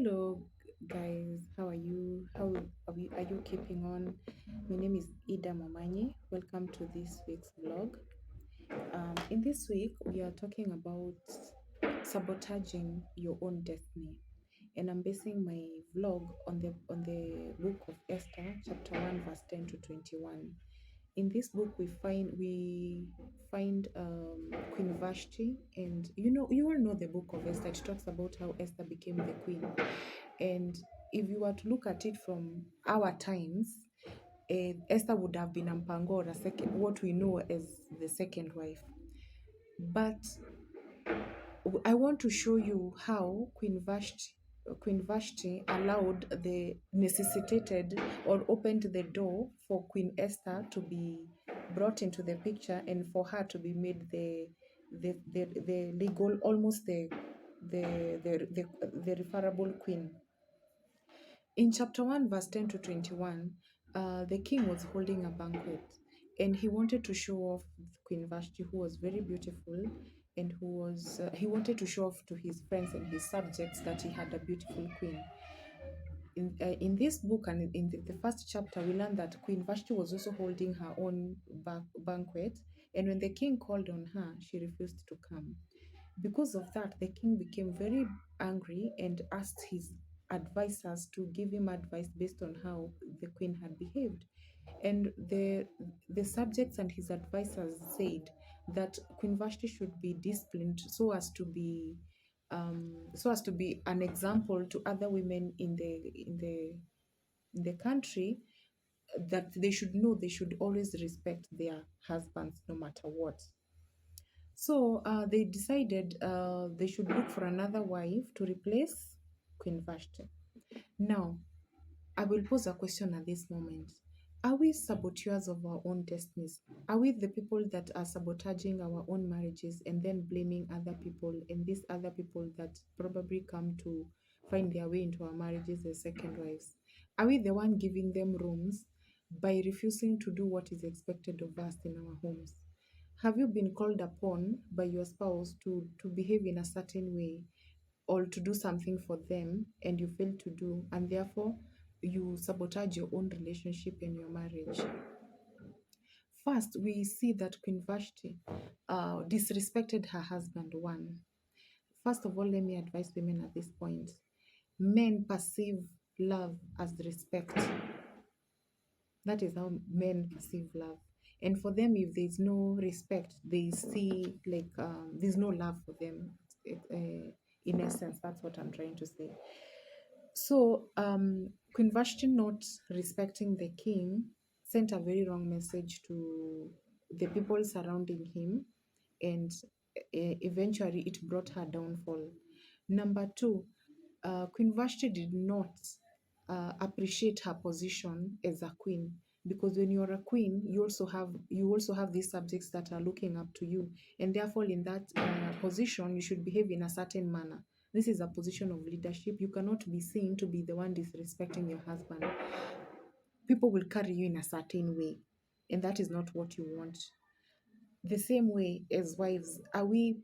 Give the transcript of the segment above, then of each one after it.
Hello, guys. How are you? How are you keeping on? My name is Ida Momanyi. Welcome to this week's vlog. In this week, we are talking about sabotaging your own destiny, and I'm basing my vlog on the book of Esther, chapter 1, verse 10 to 21. In this book, we find Queen Vashti, and you all know the book of Esther. It talks about how Esther became the queen, and if you were to look at it from our times, Esther would have been Ampangora, second, what we know as the second wife. But I want to show you how Queen Vashti allowed the necessitated or opened the door for Queen Esther to be brought into the picture and for her to be made the legal, almost the referable queen. In chapter 1, verse 10 to 21, the king was holding a banquet and he wanted to show off Queen Vashti, who was very beautiful, and he wanted to show off to his friends and his subjects that he had a beautiful queen. In this book and in the first chapter, we learn that Queen Vashti was also holding her own banquet, and when the king called on her, she refused to come. Because of that, the king became very angry and asked his advisors to give him advice based on how the queen had behaved. And the subjects and his advisors said that Queen Vashti should be disciplined so as to be an example to other women in the country, that they should know they should always respect their husbands no matter what. So they decided they should look for another wife to replace Queen Vashti. Now, I will pose a question at this moment. Are we saboteurs of our own destinies? Are we the people that are sabotaging our own marriages and then blaming other people, and these other people that probably come to find their way into our marriages as second wives? Are we the one giving them rooms by refusing to do what is expected of us in our homes? Have you been called upon by your spouse to behave in a certain way or to do something for them and you fail to do, and therefore you sabotage your own relationship and your marriage? First, we see that Queen Vashti disrespected her husband. One, first of all, let me advise women at this point: men perceive love as respect. That is how men perceive love. And for them, if there's no respect, they see like there's no love for them. In essence, that's what I'm trying to say. So, Queen Vashti not respecting the king sent a very wrong message to the people surrounding him, and eventually it brought her downfall. Number two, Queen Vashti did not appreciate her position as a queen, because when you're a queen, you also have these subjects that are looking up to you, and therefore in that position you should behave in a certain manner. This is a position of leadership. You cannot be seen to be the one disrespecting your husband. People will carry you in a certain way, and that is not what you want. The same way as wives, are we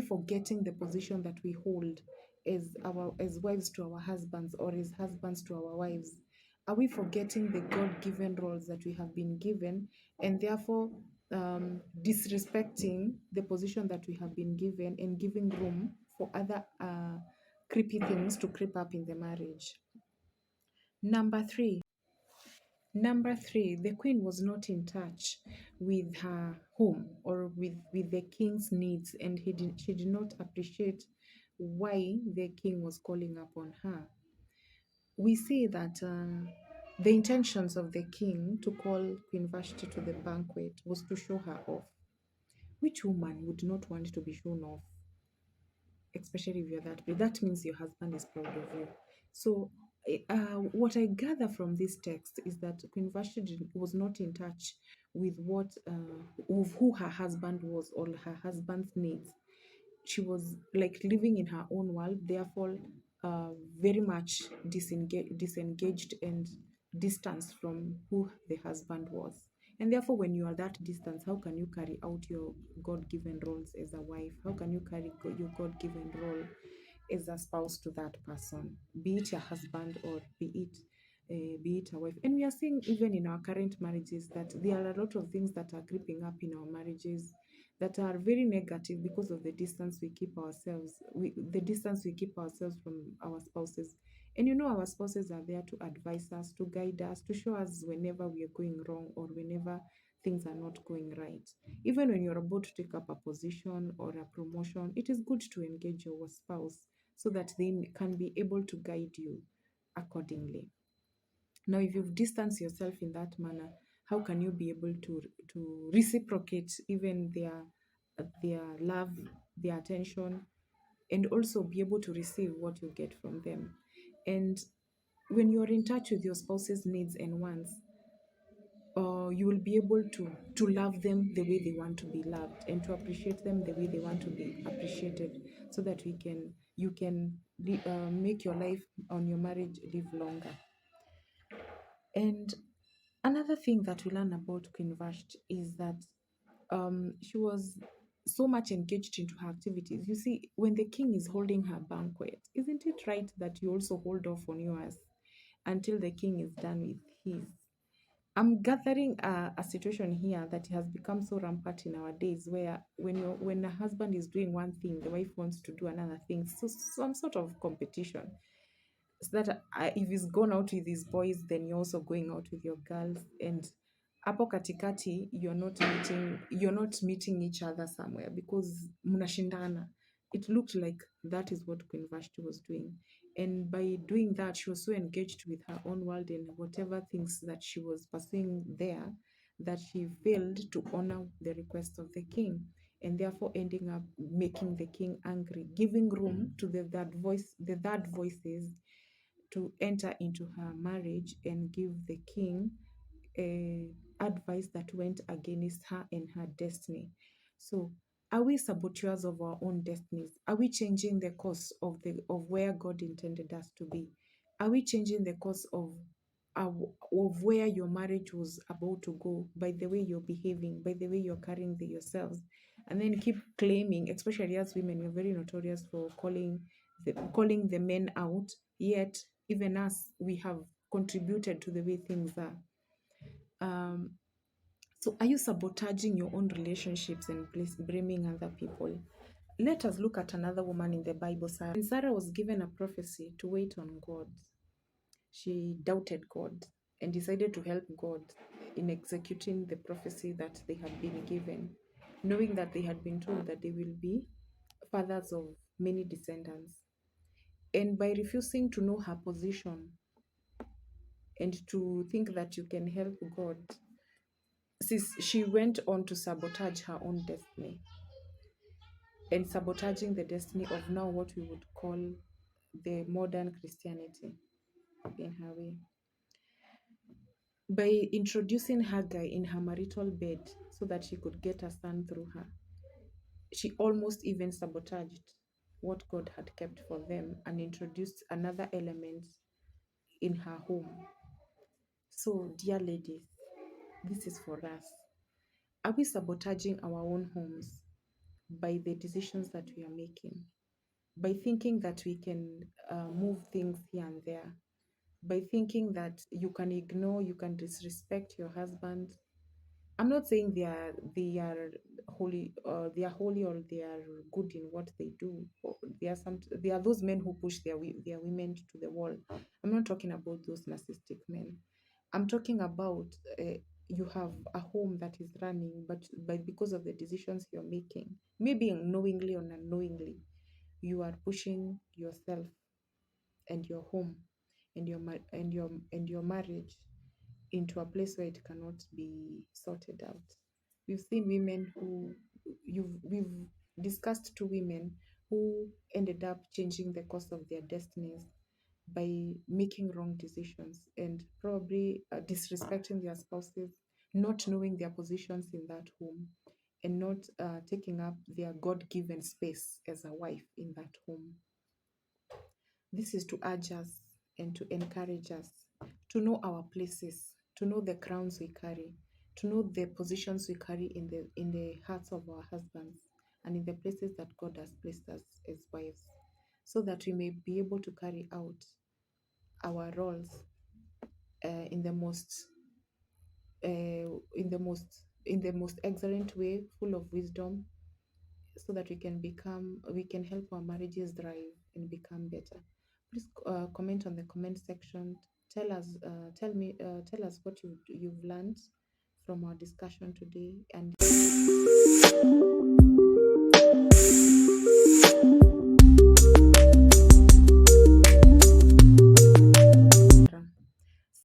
forgetting the position that we hold as wives to our husbands, or as husbands to our wives? Are we forgetting the God-given roles that we have been given, and therefore disrespecting the position that we have been given and giving room for other creepy things to creep up in the marriage? Number three, Number three, the queen was not in touch with her home or with the king's needs, and she did not appreciate why the king was calling upon her. We see that the intentions of the king to call Queen Vashti to the banquet was to show her off. Which woman would not want to be shown off? Especially if you're that big, that means your husband is proud of you. So, what I gather from this text is that Queen Vashti was not in touch with with who her husband was or her husband's needs. She was like living in her own world, therefore, very much disengaged and distanced from who the husband was. And therefore, when you are that distance, how can you carry out your God given roles as a wife? How can you carry your God given role as a spouse to that person, be it your husband or be it a wife. And we are seeing even in our current marriages that there are a lot of things that are creeping up in our marriages that are very negative because of the distance we keep ourselves, the distance we keep ourselves from our spouses. And our spouses are there to advise us, to guide us, to show us whenever we are going wrong or whenever things are not going right. Even when you're about to take up a position or a promotion, it is good to engage your spouse so that they can be able to guide you accordingly. Now, if you've distanced yourself in that manner, how can you be able to reciprocate even their love, their attention, and also be able to receive what you get from them? And when you're in touch with your spouse's needs and wants, you will be able to love them the way they want to be loved and to appreciate them the way they want to be appreciated, so that you can make your life on your marriage live longer. And another thing that we learn about Queen Vashti is that she was so much engaged into her activities. You see, when the king is holding her banquet, isn't it right that you also hold off on yours until the king is done with his? I'm gathering a situation here that has become so rampant in our days, where when a husband is doing one thing, the wife wants to do another thing. So some sort of competition. So that if he's gone out with his boys, then you're also going out with your girls, and hapo katikati you're not meeting each other somewhere because mnashindana. It looked like that is what Queen Vashti was doing, and by doing that, she was so engaged with her own world and whatever things that she was pursuing there, that she failed to honor the request of the king, and therefore ending up making the king angry, giving room to the third voices to enter into her marriage and give the king advice that went against her and her destiny. So, are we saboteurs of our own destinies? Are we changing the course of where God intended us to be? Are we changing the course of where your marriage was about to go by the way you're behaving, by the way you're carrying yourselves, and then keep claiming, especially as women, we're very notorious for calling the men out. Yet, even us, we have contributed to the way things are. Um, so, are you sabotaging your own relationships and blaming other people? Let us look at another woman in the Bible, Sarah. When Sarah was given a prophecy to wait on God, she doubted God and decided to help God in executing the prophecy that they had been given, knowing that they had been told that they will be fathers of many descendants. And by refusing to know her position and to think that you can help God, she went on to sabotage her own destiny and sabotaging the destiny of now what we would call the modern Christianity in her way. By introducing Haggai in her marital bed so that she could get a son through her, she almost even sabotaged what God had kept for them and introduced another element in her home. So, dear ladies, this is for us. Are we sabotaging our own homes by the decisions that we are making? By thinking that we can move things here and there? By thinking that you can ignore, you can disrespect your husband? I'm not saying they are holy, they are holy or they are good in what they do. There are those men who push their women to the wall. I'm not talking about those narcissistic men. I'm talking about you have a home that is running, but because of the decisions you're making, maybe knowingly or unknowingly, you are pushing yourself and your home and your marriage into a place where it cannot be sorted out. We've seen women we've discussed two women who ended up changing the course of their destinies by making wrong decisions and probably disrespecting their spouses, not knowing their positions in that home, and not taking up their God-given space as a wife in that home. This is to urge us and to encourage us to know our places, to know the crowns we carry, to know the positions we carry in the hearts of our husbands and in the places that God has placed us as wives. so that we may be able to carry out our roles in the most in the most excellent way, full of wisdom, so that we can help our marriages thrive and become better. Please comment on the comment section. Tell us what you've learned from our discussion today, and